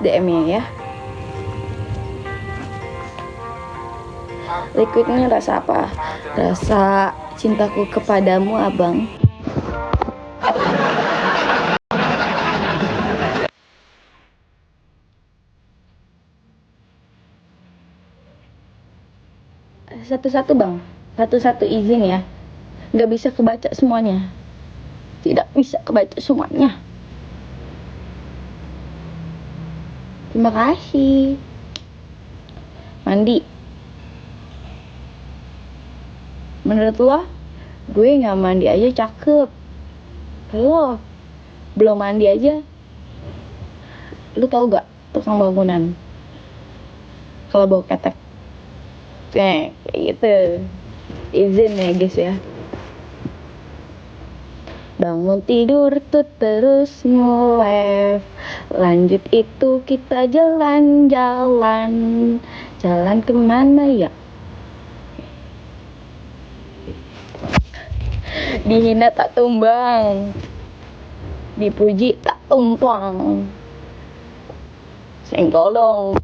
DM-nya ya. Liquidnya rasa apa? Rasa cintaku kepadamu, abang. Satu-satu bang, satu-satu izin ya. Nggak bisa kebaca semuanya. Tidak bisa kebaca semuanya. Terima kasih. Mandi. Menurut lo, gue nggak mandi aja cakep. Lo belum mandi aja. Lu tahu gak tukang bangunan kalau bau ketek? Kayak gitu. Izin ya guys ya. Bangun tidur tuh terus nge-live. Lanjut itu kita jalan-jalan. Jalan kemana ya? Dihina tak tumbang, dipuji tak tumpang. Senggolong.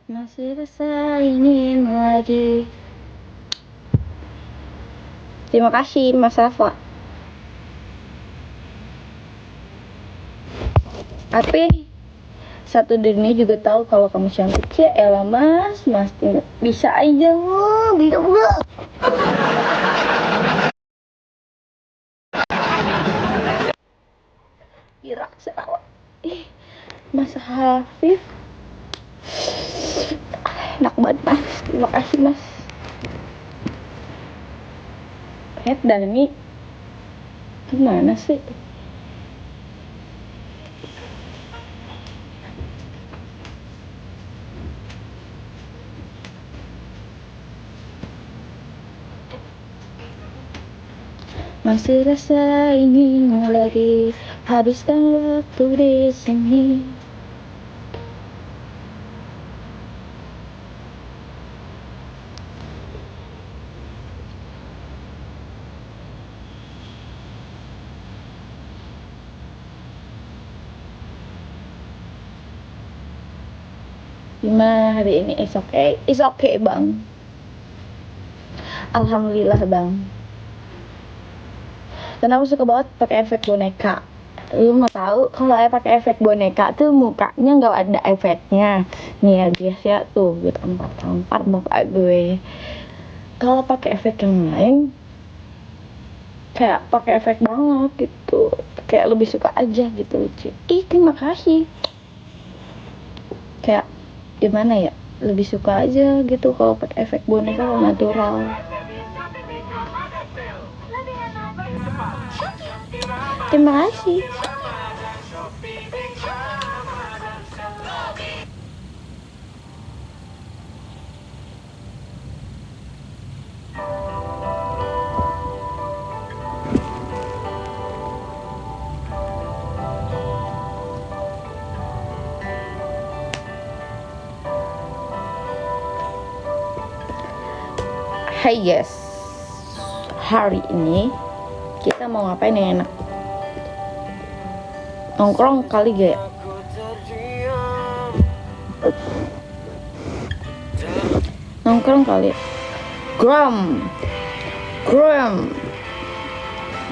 Masih rasa ingin lagi. Terima kasih Mas Rafa. Tapi satu dunia juga tahu kalau kamu cantik. Ya elah mas bisa aja loh, bisa loh. Irak Sarawak. Mas Hafif, enak banget mas. Terima kasih mas. Head Dani gimana sih? Masih rasa ingin lagi, habiskan waktu di sini. Gimana hari ini? It's okay bang. Alhamdulillah bang. Dan aku suka banget pakai efek boneka. Lu mau tahu kalau pakai efek boneka tuh mukanya nggak ada efeknya. Nih ya guys ya tuh, gue tampar muka gue. Kalau pakai efek yang lain, kayak pakai efek banget gitu. Kayak lebih suka aja gitu lucu. Terima kasih. Kayak gimana ya? Lebih suka aja gitu kalau pakai efek boneka natural. Terima kasih. Hai guys, hari ini kita mau ngapain yang enak? Nongkrong kali gak ya? Nongkrong kali. Gram.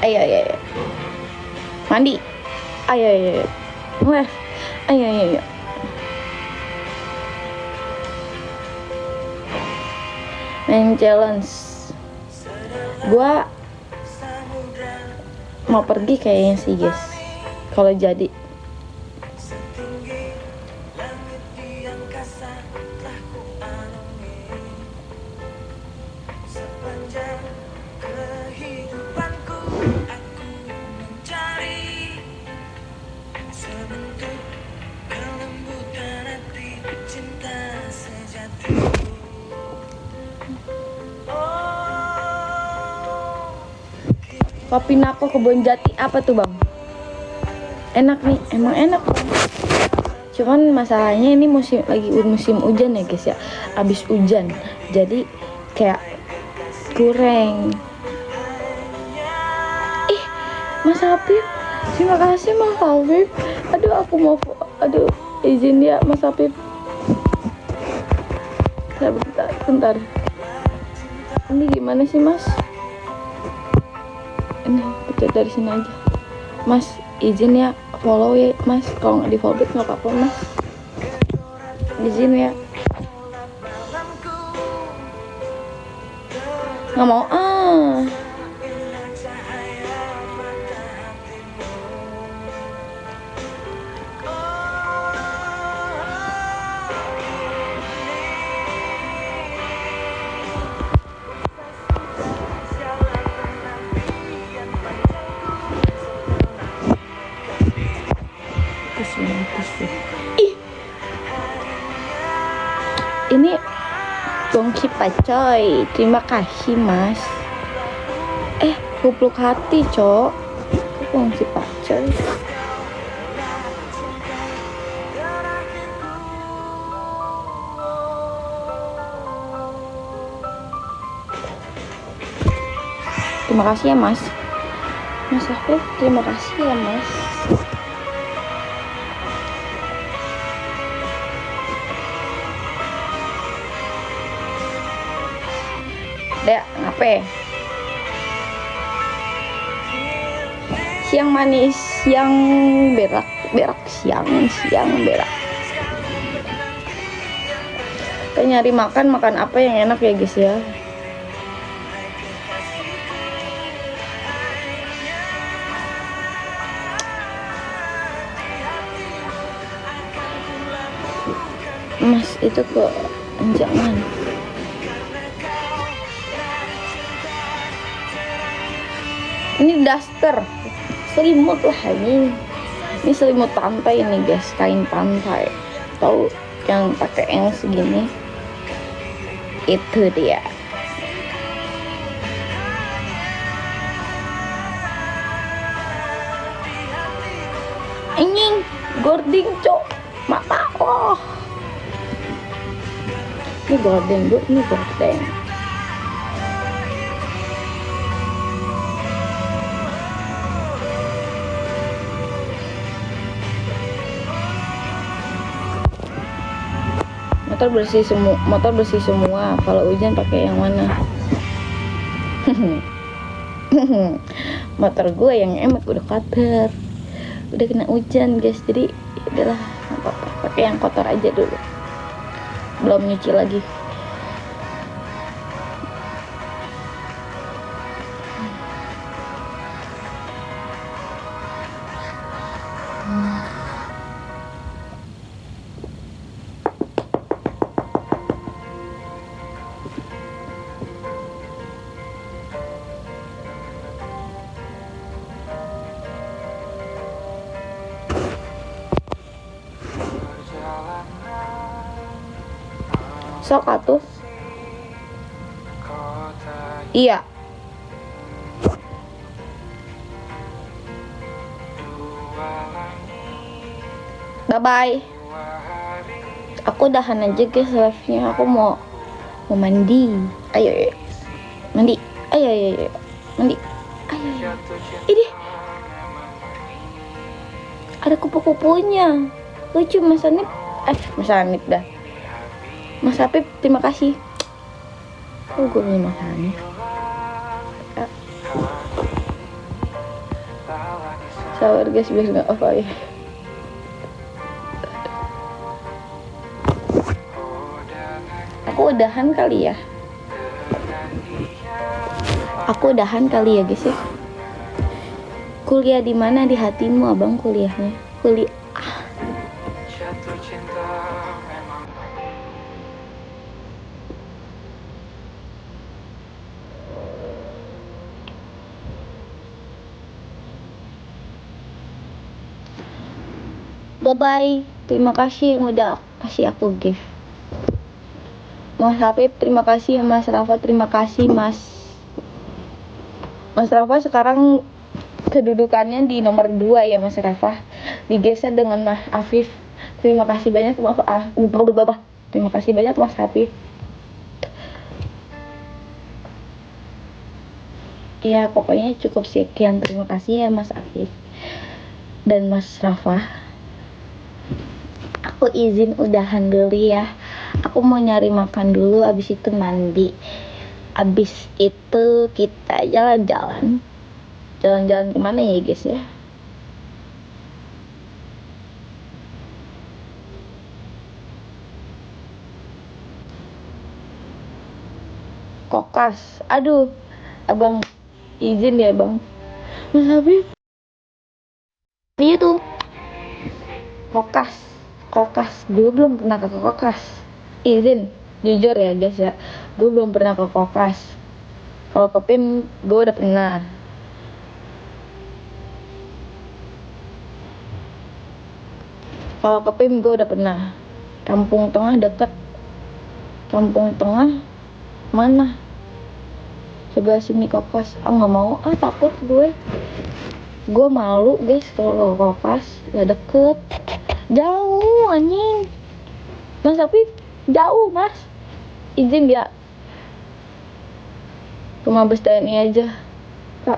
Ayo. Mandi. Ayo. Wah. Ayo. Main challenge. Gua mau pergi kayaknya sih guys. Kalau jadi. Kopi Nako Kebon Jati apa tuh bang? Enak nih, emang enak bang. Cuman masalahnya ini lagi musim hujan ya guys ya. Abis hujan, jadi kayak goreng. Ih, Mas Habib, terima kasih Mas Habib. Aduh, aku mau, aduh, izin ya Mas Habib. Bentar. Ini gimana sih Mas? Ini pencet dari sini aja. Mas, izin ya follow ya Mas. Kalau nggak di follow back nggak apa-apa Mas. Izin ya. Nggak mau Ih, ini Gongsi Pacoy, terima kasih Mas. Kupluk hati cok. Gongsi Pacoy. Terima kasih ya Mas. Mas Afif, terima kasih ya Mas. Dek, ngapain? Siang manis, siang berak, siang berak. Kita nyari makan apa yang enak ya guys ya. Mas itu kok jangan. Ini daster selimut lah ini selimut pantai nih guys, kain pantai, tahu yang pakai yang segini, itu dia. Anjing gording cok, mata ini gordeng bu, ini gordeng. Motor bersih semua. Kalau hujan pakai yang mana? Motor gue yang emek udah kotor, udah kena hujan guys, jadi udahlah apa-apa, pakai yang kotor aja dulu, belum nyuci lagi. Sok atuh. Iya. Bye bye. Aku udahan aja guys live-nya. Aku mau mandi. Ayo. Mandi. Ayo. Mandi. Ayo. Ini. Ada kupu-kupunya. Lucu Mas Hanif. Mas Hanif dah. Mas Apip, terima kasih. Oh, gue belum makan. Sabar guys, biar nggak apa ya. Aku udahan kali ya guys ya. Kuliah di mana di hatimu abang kuliahnya? Kuliah. Bye-bye. Terima kasih yang udah kasih aku gift. Mas Habib, terima kasih. Mas Rafa, terima kasih. Mas Rafa sekarang kedudukannya di nomor 2 ya Mas Rafa. Digeser dengan Mas Afif. Terima kasih banyak Mas Terima kasih banyak Mas Habib. Ya pokoknya cukup sekian, terima kasih ya Mas Afif dan Mas Rafa. Aku izin udahan dulu ya, aku mau nyari makan dulu, abis itu mandi, abis itu kita jalan-jalan kemana ya guys ya. Kokas, aduh abang izin ya bang. Mas Habib, iya tuh kokas, gue belum pernah ke kokas. Izin jujur ya guys ya, gue belum pernah ke kokas. Kalau ke PIM gue udah pernah. Kalau ke PIM gue udah pernah. Kampung Tengah deket. Kampung Tengah mana? Sebelah sini kokas. Ah nggak mau, takut gue. Gue malu guys kalau ke kokas, gak deket. Jauh anjing. Mas tapi jauh mas. Izin ya. Ke Mabes TNI aja.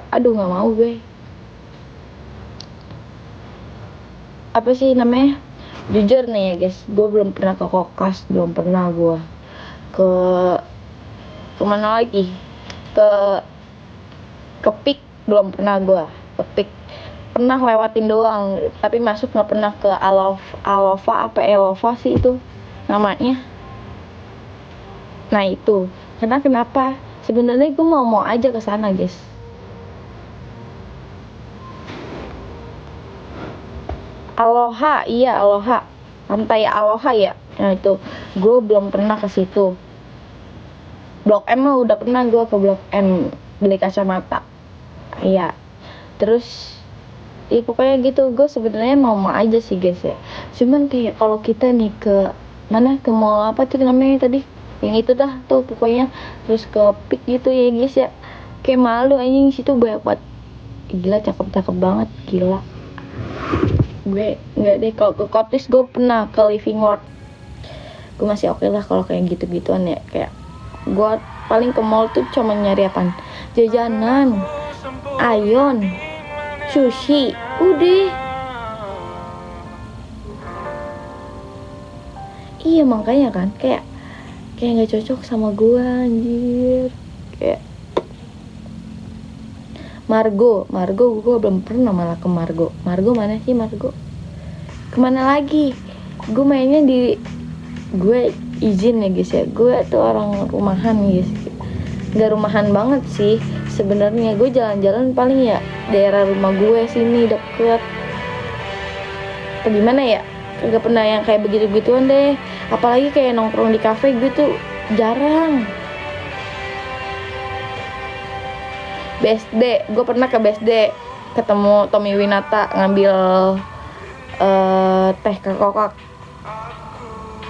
Aduh nggak mau gue. Apa sih namanya? Jujur nih ya guys, gue belum pernah ke kokas, belum pernah gue ke kemana lagi, ke PIK belum pernah gue, ke PIK pernah lewatin doang, tapi masuk nggak pernah ke Alova apa Elova sih itu namanya. Nah itu karena kenapa, sebenarnya gue mau aja ke sana guys. Aloha, iya Aloha, pantai Aloha ya. Nah itu gue belum pernah ke situ. Blok M mah udah pernah gue ke Blok M beli kacamata. Iya. Terus pokoknya gitu, gue sebenarnya mau aja sih guys ya. Cuman kayak kalau kita nih ke mana, ke mall apa tuh namanya tadi? Yang itu dah tuh pokoknya, terus ke PIK gitu ya guys ya. Kayak malu anjing, situ banyak banget. Gila cakep-cakep banget, gila. Gue nggak deh, kalau ke Kotis gue pernah ke Living World. Gue masih oke lah kalau kayak gitu-gituan ya. Kayak gue paling ke mall tuh cuma nyari apaan? Jajanan, Ayon, sushi, udah. Iya makanya kan kayak nggak cocok sama gue anjir. Kayak Margo gue belum pernah malah ke Margo mana sih Margo, kemana lagi? Gue mainnya di, gue izin ya guys ya, gue tuh orang rumahan guys, nggak rumahan banget sih sebenarnya. Gue jalan-jalan paling ya daerah rumah gue sini deket, atau gimana ya, kagak pernah yang kayak begitu-gituan deh. Apalagi kayak nongkrong di kafe gitu jarang. BSD, gue pernah ke BSD, ketemu Tommy Winata ngambil teh ke kokak.